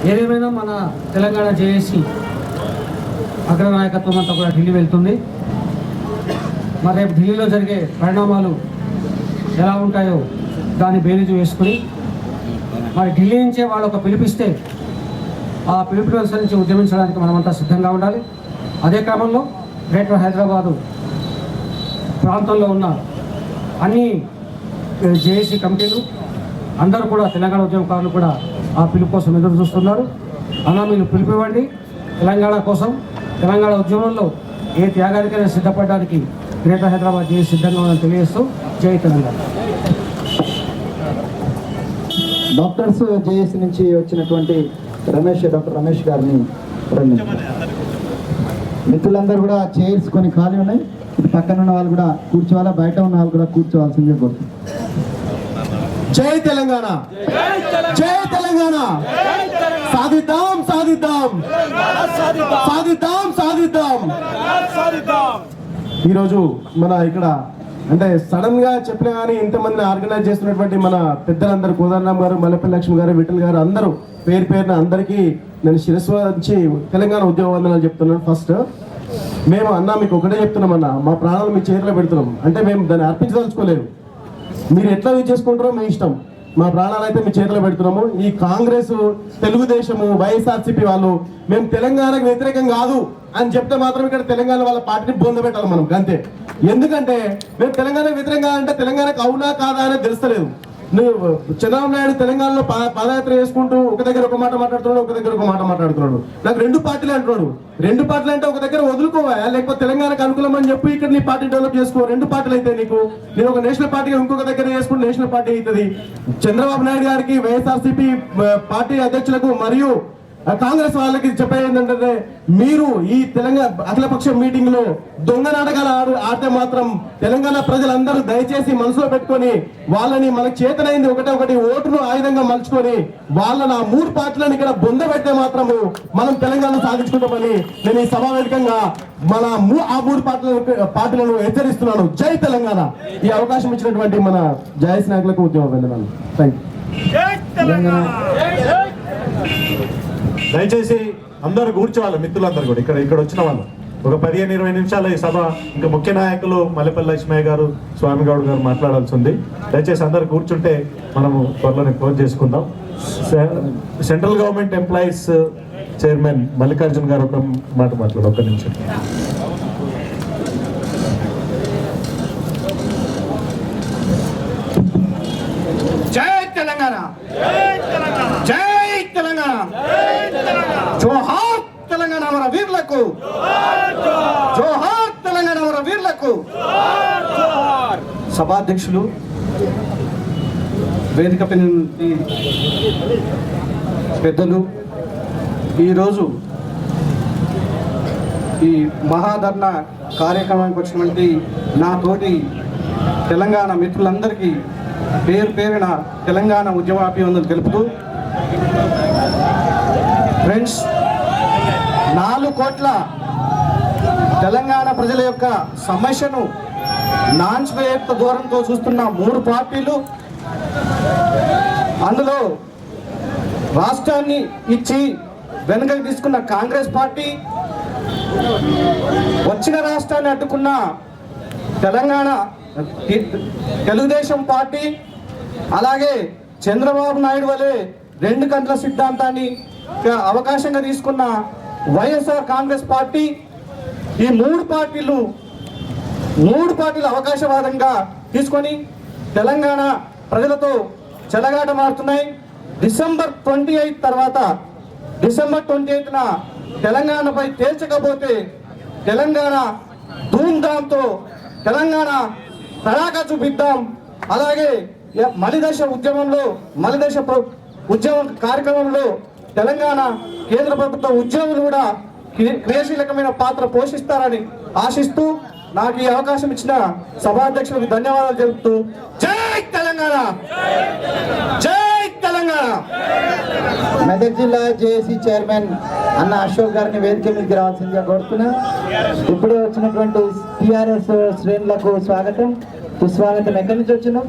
ఏదేమైనా మన తెలంగాణ జేఏసీ అగ్రనాయకత్వం అంతా కూడా ఢిల్లీ వెళ్తుంది. మరి రేపు ఢిల్లీలో జరిగే పరిణామాలు ఎలా ఉంటాయో దాన్ని బేరీజు వేసుకుని మరి ఢిల్లీ నుంచే వాళ్ళు ఒక పిలిపిస్తే ఆ పిలుపుని అనుసరించి ఉద్యమించడానికి మనమంతా సిద్ధంగా ఉండాలి. అదే క్రమంలో గ్రేటర్ హైదరాబాదు ప్రాంతంలో ఉన్న అన్ని జేఏసీ కమిటీలు అందరూ కూడా తెలంగాణ ఉద్యమకారులు కూడా ఆ పిలుపు కోసం ఎదురు చూస్తున్నారు. అలా మీరు పిలుపు ఇవ్వండి. తెలంగాణ కోసం, తెలంగాణ ఉద్యమంలో ఏ త్యాగానికైనా సిద్ధపడడానికి గ్రేటర్ హైదరాబాద్ జేఏసీ సిద్ధంగా ఉందని తెలియజేస్తూ జై తెలంగాణ. డాక్టర్స్ జేఏసీ నుంచి వచ్చినటువంటి డాక్టర్ రమేష్ గారిని మిత్రులందరూ కూడా చైర్స్ కొన్ని ఖాళీ ఉన్నాయి. ఇది పక్కన ఉన్న వాళ్ళు కూడా కూర్చోవాలా, బయట ఉన్న వాళ్ళు కూడా కూర్చోవాల్సిందిగా కోరుతున్నాం. జై తెలంగాణ, జై తెలంగాణ, సాధిద్దాం సాధిద్దాం సాధిద్దాం సాధిద్దాం. ఈరోజు మన ఇక్కడ అంటే సడన్ గా చెప్పినా కానీ ఇంతమందిని ఆర్గనైజ్ చేస్తున్నటువంటి మన పెద్దలందరూ కోదండరామ్ గారు, మల్లెపల్లి లక్ష్మి గారు, విఠల్ గారు అందరూ పేరు పేరున అందరికీ నేను శిరస్సు నుంచి తెలంగాణ ఉద్యమ వందనాలు చెప్తున్నాను. ఫస్ట్ మేము అన్నా మీకు ఒకటే చెప్తున్నాం అన్న, మా ప్రాణాలు మీ చేతిలో పెడుతున్నాం. అంటే మేము దాన్ని అర్పించదలుచుకోలేదు. మీరు ఎట్లా చేసుకుంటారో మీ ఇష్టం. మా ప్రాణాలు అయితే మీ చేతిలో పెడుతున్నాము. ఈ కాంగ్రెస్, తెలుగుదేశము, వైఎస్ఆర్సీపీ వాళ్ళు మేము తెలంగాణకు వ్యతిరేకం కాదు అని చెప్తే మాత్రం ఇక్కడ తెలంగాణ వాళ్ళ పార్టీని బొంద పెట్టాలి మనం అంతే. ఎందుకంటే మేము తెలంగాణకు వ్యతిరేకంగా అంటే తెలంగాణకు అవునా కాదా అనేది తెలుస్తలేదు. నువ్వు చంద్రబాబు నాయుడు తెలంగాణలో పాదయాత్ర చేసుకుంటూ ఒక దగ్గర ఒక మాట మాట్లాడుతున్నాడు, ఒక దగ్గర ఒక మాట మాట్లాడుతున్నాడు. నాకు రెండు పార్టీలు అంటున్నాడు. రెండు పార్టీలు అంటే ఒక దగ్గర వదులుకోవా, లేకపోతే తెలంగాణకు అనుకూలం అని చెప్పి ఇక్కడ నీ పార్టీ డెవలప్ చేసుకో. రెండు పార్టీలు అయితే నీకు నేను ఒక నేషనల్ పార్టీగా ఇంకొక దగ్గర చేసుకుంటే నేషనల్ పార్టీ అవుతుంది. చంద్రబాబు నాయుడు గారికి, వైఎస్ఆర్సీపీ పార్టీ అధ్యక్షులకు మరియు కాంగ్రెస్ వాళ్ళకి చెప్పేది ఏంటంటే, మీరు ఈ తెలంగాణ అఖిలపక్ష మీటింగ్ లో దొంగ నాటకాలు ఆడితే మాత్రం తెలంగాణ ప్రజలందరూ దయచేసి మనసులో పెట్టుకొని వాళ్ళని మనకు చేతనైంది ఒకటి ఓటును ఆయుధంగా మలుచుకొని వాళ్ళని ఆ మూడు పార్టీలను ఇక్కడ బొంద పెడితే మాత్రము మనం తెలంగాణ సాధించుకుంటామని నేను ఈ సభావేదికంగా మన ఆ మూడు పార్టీలను హెచ్చరిస్తున్నాను. జై తెలంగాణ. ఈ అవకాశం ఇచ్చినటువంటి మన జేఏసీ నాయకులకు ఉద్యమ వందనాలు. Thank you. దయచేసి అందరూ కూర్చోవాలి. మిత్రులందరూ కూడా ఇక్కడ వచ్చిన వాళ్ళు ఒక 15-20 నిమిషాలు ఈ సభ ఇంకా ముఖ్య నాయకులు మల్లెపల్లి లక్ష్మయ్య గారు, స్వామిగౌడ్ గారు మాట్లాడాల్సి ఉంది. దయచేసి అందరు కూర్చుంటే మనము త్వరలోనే క్లోజ్ చేసుకుందాం. Central government employees chairman Mallikarjun గారు ఒక మాట మాట్లాడు. ఒక్క నిమిషం. జై తెలంగాణ, జై తెలంగాణ, జోహార్ తెలంగాణ మన వీరులకు, జోహార్ తెలంగాణ మన వీరులకు. సభాధ్యక్షులు, వేదికపై పెద్దలు, ఈరోజు ఈ మహాధర్నా కార్యక్రమానికి వచ్చినటువంటి నా తోటి తెలంగాణ మిత్రులందరికీ పేరు పేరున తెలంగాణ ఉద్యమాభివందనలు తెలుపుతూ, ఫ్రెండ్స్, 4 కోట్ల తెలంగాణ ప్రజల యొక్క సమస్యను నాన్స్వేత దూరంతో చూస్తున్న 3 పార్టీలు, అందులో రాష్ట్రాన్ని ఇచ్చి వెనుకకు తీసుకున్న కాంగ్రెస్ పార్టీ, వచ్చిన రాష్ట్రాన్ని అడ్డుకున్న తెలంగాణ తెలుగుదేశం పార్టీ, అలాగే చంద్రబాబు నాయుడు వలె 2 కంట్ల సిద్ధాంతాన్ని అవకాశంగా తీసుకున్న వైఎస్ఆర్ కాంగ్రెస్ పార్టీ. ఈ 3 పార్టీలు అవకాశవాదంగా తీసుకొని తెలంగాణ ప్రజలతో చెలగాట మారుతున్నాయి. డిసెంబర్ 28 తర్వాత, డిసెంబర్ 28న తెలంగాణపై తేల్చకపోతే తెలంగాణ ధూమ్ధాంతో తెలంగాణ తడాకా చూపిద్దాం. అలాగే మలిదశ ఉద్యమం కార్యక్రమంలో తెలంగాణ కేంద్ర ప్రభుత్వ ఉద్యోగులు కూడా క్రియాశీలకమైన పాత్ర పోషిస్తారని ఆశిస్తూ నాకు ఈ అవకాశం ఇచ్చిన సభాధ్యక్షులకు ధన్యవాదాలు తెలుపుతూ జై తెలంగాణ, జై తెలంగాణ. మెదక్ జిల్లా జేఏసీ చైర్మన్ అన్న అశోక్ గారిని వేదిక మీదకి రావాల్సిందిగా కోరుతున్నా. ఇప్పుడే వచ్చినటువంటి టీఆర్ఎస్ శ్రేణులకు స్వాగతం, సుస్వాగతం. ఎక్కడి నుంచి వచ్చినాం?